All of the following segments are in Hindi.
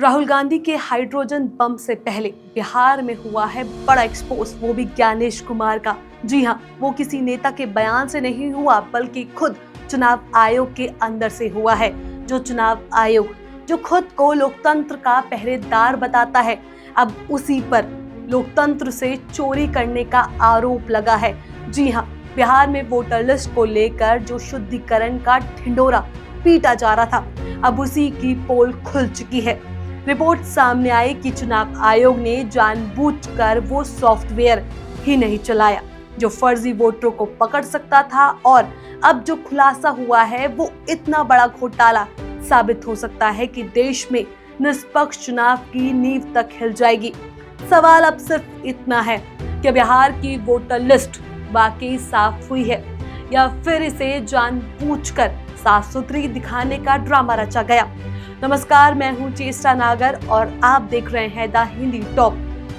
राहुल गांधी के हाइड्रोजन बम से पहले बिहार में हुआ है बड़ा एक्सपोज, वो भी ज्ञानेश कुमार का। जी हाँ, वो किसी नेता के बयान से नहीं हुआ बल्कि खुद चुनाव आयोग के अंदर से हुआ है। जो चुनाव आयोग जो खुद को लोकतंत्र का पहरेदार बताता है, अब उसी पर लोकतंत्र से चोरी करने का आरोप लगा है। जी हाँ, बिहार में वोटर लिस्ट को लेकर जो शुद्धिकरण का ढिंढोरा पीटा जा रहा था, अब उसी की पोल खुल चुकी है। रिपोर्ट सामने आई कि चुनाव आयोग ने जानबूझकर वो सॉफ्टवेयर ही नहीं चलाया जो फर्जी वोटरों को पकड़ सकता था, और अब जो खुलासा हुआ है वो इतना बड़ा घोटाला साबित हो सकता है कि देश में निष्पक्ष चुनाव की नींव तक हिल जाएगी। सवाल अब सिर्फ इतना है कि बिहार की वोटर लिस्ट वाकई साफ हुई है या फिर इसे जानबूझकर साफ सुथरी दिखाने का ड्रामा रचा गया। नमस्कार, मैं हूं चेष्टा नागर और आप देख रहे हैं द हिंदी टॉप।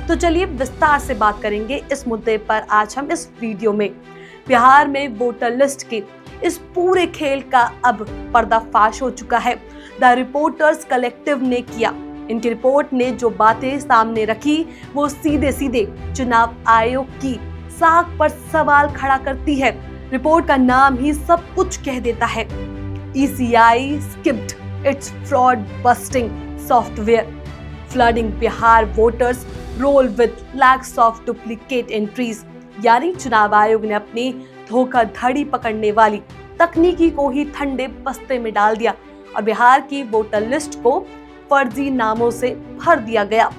तो चलिए विस्तार से बात करेंगे इस मुद्दे पर आज हम इस वीडियो में। बिहार में वोटर लिस्ट के इस पूरे खेल का अब पर्दाफाश हो चुका है। द रिपोर्टर्स कलेक्टिव ने किया। इनकी रिपोर्ट ने जो बातें सामने रखी वो सीधे सीधे चुनाव आयोग की साख पर सवाल खड़ा करती है। रिपोर्ट का नाम ही सब कुछ कह देता है। ECI skipped its fraud busting software, flooding Bihar voters roll with lakhs of duplicate entries। यानी चुनाव आयोग ने अपनी धोखाधड़ी पकड़ने वाली तकनीकी को ही ठंडे बस्ते में डाल दिया और बिहार की वोटर लिस्ट को फर्जी नामों से भर दिया गया।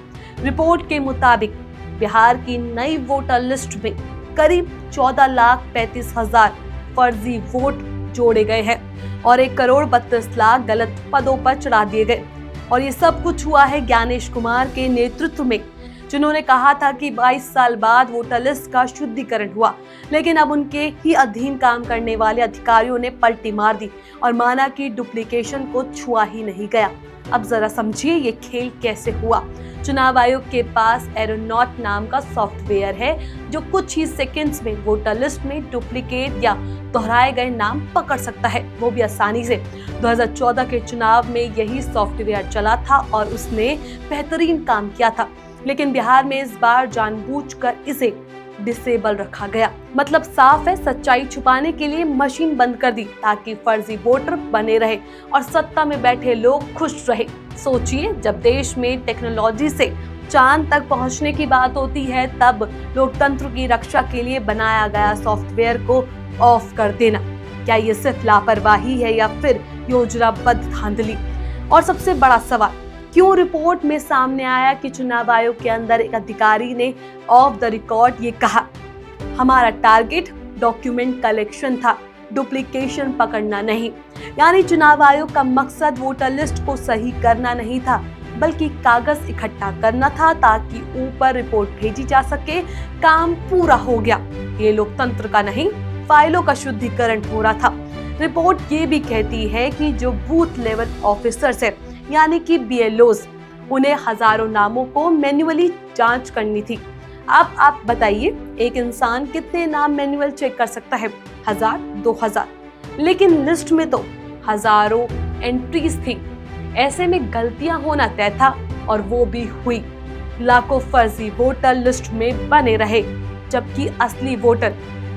रिपोर्ट के मुताबिक बिहार की नई वोटर लिस्ट में करीब 14,35,000 फर्जी वोट जोड़े गए हैं और 1,32,00,000 गलत पदों पर चढ़ा दिए गए। और ये सब कुछ हुआ है ज्ञानेश कुमार के नेतृत्व में, जिन्होंने कहा था कि 22 साल बाद वोटर लिस्ट का शुद्धिकरण हुआ, लेकिन अब उनके ही अधीन काम करने वाले अधिकारियों ने पलटी मार दी और माना कि डुप्लीकेशन को छुआ ही नहीं गया। अब जरा समझिए ये खेल कैसे हुआ। चुनाव आयोग के पास एरोनॉट नाम का सॉफ्टवेयर है जो कुछ ही सेकंड्स में वोटर लिस्ट में डुप्लीकेट या दोहराए गए नाम पकड़ सकता है, वो भी आसानी से। 2014 के चुनाव में यही सॉफ्टवेयर चला था और उसने बेहतरीन काम किया था, लेकिन बिहार में इस बार जानबूझकर इसे डिसेबल रखा गया। मतलब साफ है, सच्चाई छुपाने के लिए मशीन बंद कर दी ताकि फर्जी वोटर बने रहे और सत्ता में बैठे लोग खुश रहे। सोचिए, जब देश में टेक्नोलॉजी से चांद तक पहुंचने की बात होती है, तब लोकतंत्र की रक्षा के लिए बनाया गया सॉफ्टवेयर को ऑफ कर देना, क्या ये सिर्फ लापरवाही है या फिर योजनाबद्ध धांधली? और सबसे बड़ा सवाल, क्यों रिपोर्ट में सामने आया कि चुनाव आयोग के अंदर एक अधिकारी ने ऑफ द रिकॉर्ड ये कहा, हमारा टारगेट डॉक्यूमेंट कलेक्शन था, डुप्लीकेशन पकड़ना नहीं। यानी चुनाव आयोग का मकसद वोटर लिस्ट को सही करना नहीं था, बल्कि कागज इकट्ठा करना था ताकि ऊपर रिपोर्ट भेजी जा सके। काम पूरा हो गया। ये लोकतंत्र का नहीं, फाइलों का शुद्धिकरण हो रहा था। रिपोर्ट ये भी कहती है कि जो बूथ लेवल ऑफिसर्स है यानी कि BLOs, उन्हें हजारों नामों को मैन्युअली जांच करनी थी। अब आप बताइए, एक इंसान कितने नाम मैन्युअल चेक कर सकता है? 1000, 2000? लेकिन लिस्ट में तो हजारों एंट्रीज थी। ऐसे में गलतियां होना तय था और वो भी हुई। लाखों फर्जी वोटर लिस्ट में बने रहे जबकि असली वोटर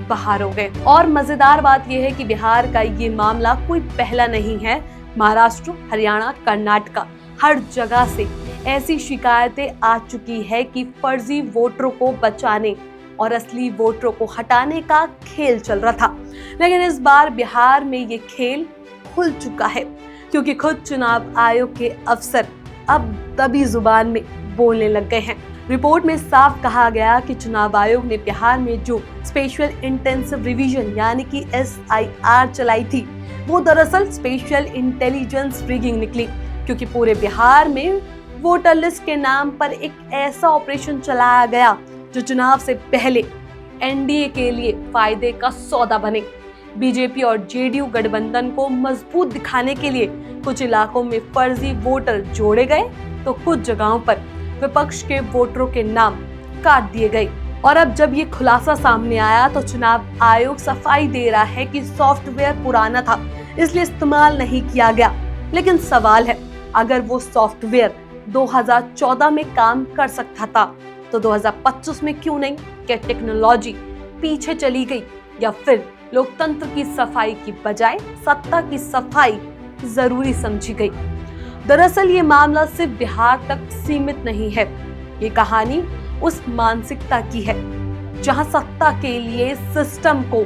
बाहर हो गए। और मजेदार बात यह है कि बिहार का ये मामला कोई पहला नहीं है। महाराष्ट्र, हरियाणा, कर्नाटक, हर जगह से ऐसी शिकायतें आ चुकी है कि फर्जी वोटरों को बचाने और असली वोटरों को हटाने का खेल चल रहा था। लेकिन इस बार बिहार में ये खेल खुल चुका है, क्योंकि खुद चुनाव आयोग के अफसर अब दबी जुबान में बोलने लग गए हैं। रिपोर्ट में साफ कहा गया कि चुनाव आयोग ने बिहार में जो स्पेशल इंटेंसिव रिवीजन यानी कि SIR चलाई थी, वो दरअसल स्पेशल इंटेलिजेंस रिगिंग निकली, क्योंकि पूरे बिहार में वोटर लिस्ट के नाम पर एक ऐसा ऑपरेशन चलाया गया जो चुनाव से पहले NDA के लिए फायदे का सौदा बने। बीजेपी और JDU गठबंधन को मजबूत दिखाने के लिए कुछ इलाकों में फर्जी वोटर जोड़े गए तो कुछ जगहों पर विपक्ष के वोटरों के नाम काट दिए गए। और अब जब ये खुलासा सामने आया तो चुनाव आयोग सफाई दे रहा है कि सॉफ्टवेयर पुराना था, इसलिए इस्तेमाल नहीं किया गया। लेकिन सवाल है, अगर वो सॉफ्टवेयर 2014 में काम कर सकता था, तो 2025 में क्यों नहीं? क्या टेक्नोलॉजी पीछे चली गई या फिर लोकतंत्र की सफाई की बजाय सत्ता की सफाई जरूरी समझी गई? दरअसल ये मामला सिर्फ बिहार तक सीमित नहीं है। ये कहानी उस मानसिकता की है जहां सत्ता के लिए सिस्टम को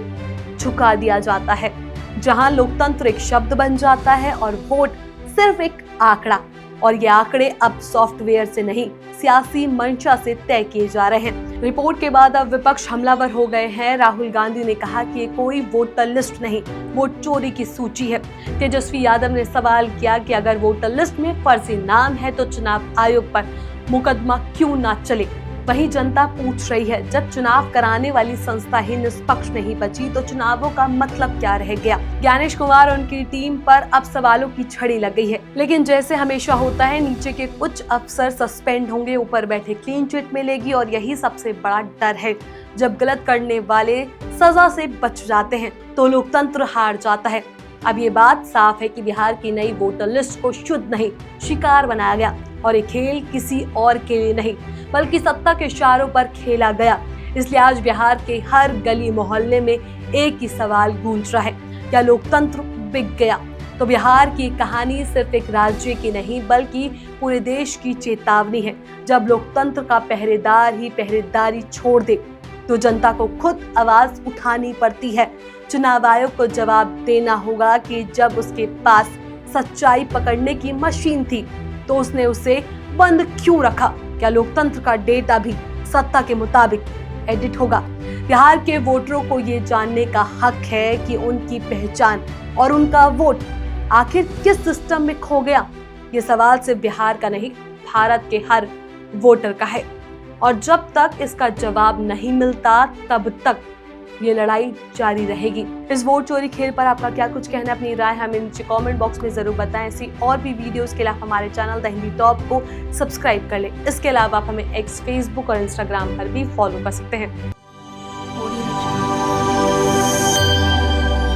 झुका दिया जाता है, जहां लोकतंत्र एक शब्द बन जाता है और वोट सिर्फ एक आंकड़ा। और ये आंकड़े अब सॉफ्टवेयर से नहीं, सियासी मंशा से तय किए जा रहे हैं। रिपोर्ट के बाद अब विपक्ष हमलावर हो गए हैं। राहुल गांधी ने कहा कि ये कोई वोटर लिस्ट नहीं, वोट चोरी की सूची है। तेजस्वी यादव ने सवाल किया कि अगर वोटर लिस्ट में फर्जी नाम है तो चुनाव आयोग पर मुकदमा क्यों ना चले। वही जनता पूछ रही है, जब चुनाव कराने वाली संस्था ही निष्पक्ष नहीं बची तो चुनावों का मतलब क्या रह गया? ज्ञानेश कुमार और उनकी टीम पर अब सवालों की छड़ी लग गई है। लेकिन जैसे हमेशा होता है, नीचे के कुछ अफसर सस्पेंड होंगे, ऊपर बैठे क्लीन चिट मिलेगी। और यही सबसे बड़ा डर है, जब गलत करने वाले सजा से बच जाते हैं तो लोकतंत्र हार जाता है। अब ये बात साफ है कि बिहार की नई वोटर लिस्ट को शुद्ध नहीं, शिकार बनाया गया। और ये खेल किसी और के लिए नहीं बल्कि सत्ता के इशारों पर खेला गया। इसलिए आज बिहार के हर गली मोहल्ले में एक ही सवाल गूंज रहा है, क्या लोकतंत्र बिक गया? तो बिहार की कहानी सिर्फ एक राज्य की नहीं बल्कि पूरे देश की चेतावनी है। जब लोकतंत्र का पहरेदार ही पहरेदारी छोड़ दे तो जनता को खुद आवाज उठानी पड़ती है। चुनाव आयोग को जवाब देना होगा कि जब उसके पास सच्चाई पकड़ने की मशीन थी तो उसने उसे बंद क्यों रखा? क्या लोकतंत्र का डेटा भी सत्ता के मुताबिक एडिट होगा? बिहार के वोटरों को ये जानने का हक है कि उनकी पहचान और उनका वोट आखिर किस सिस्टम में खो गया। ये सवाल सिर्फ बिहार का नहीं, भारत के हर वोटर का है। और जब तक इसका जवाब नहीं मिलता तब तक ये लड़ाई जारी रहेगी। इस वोट चोरी खेल पर आपका क्या कुछ कहना है? अपनी राय हमें नीचे कमेंट बॉक्स में जरूर बताएं। ऐसी और भी वीडियोस के लिए हमारे चैनल द हिंदी टॉप को सब्सक्राइब कर लें। इसके अलावा आप हमें एक्स, फेसबुक और इंस्टाग्राम पर भी फॉलो कर सकते हैं।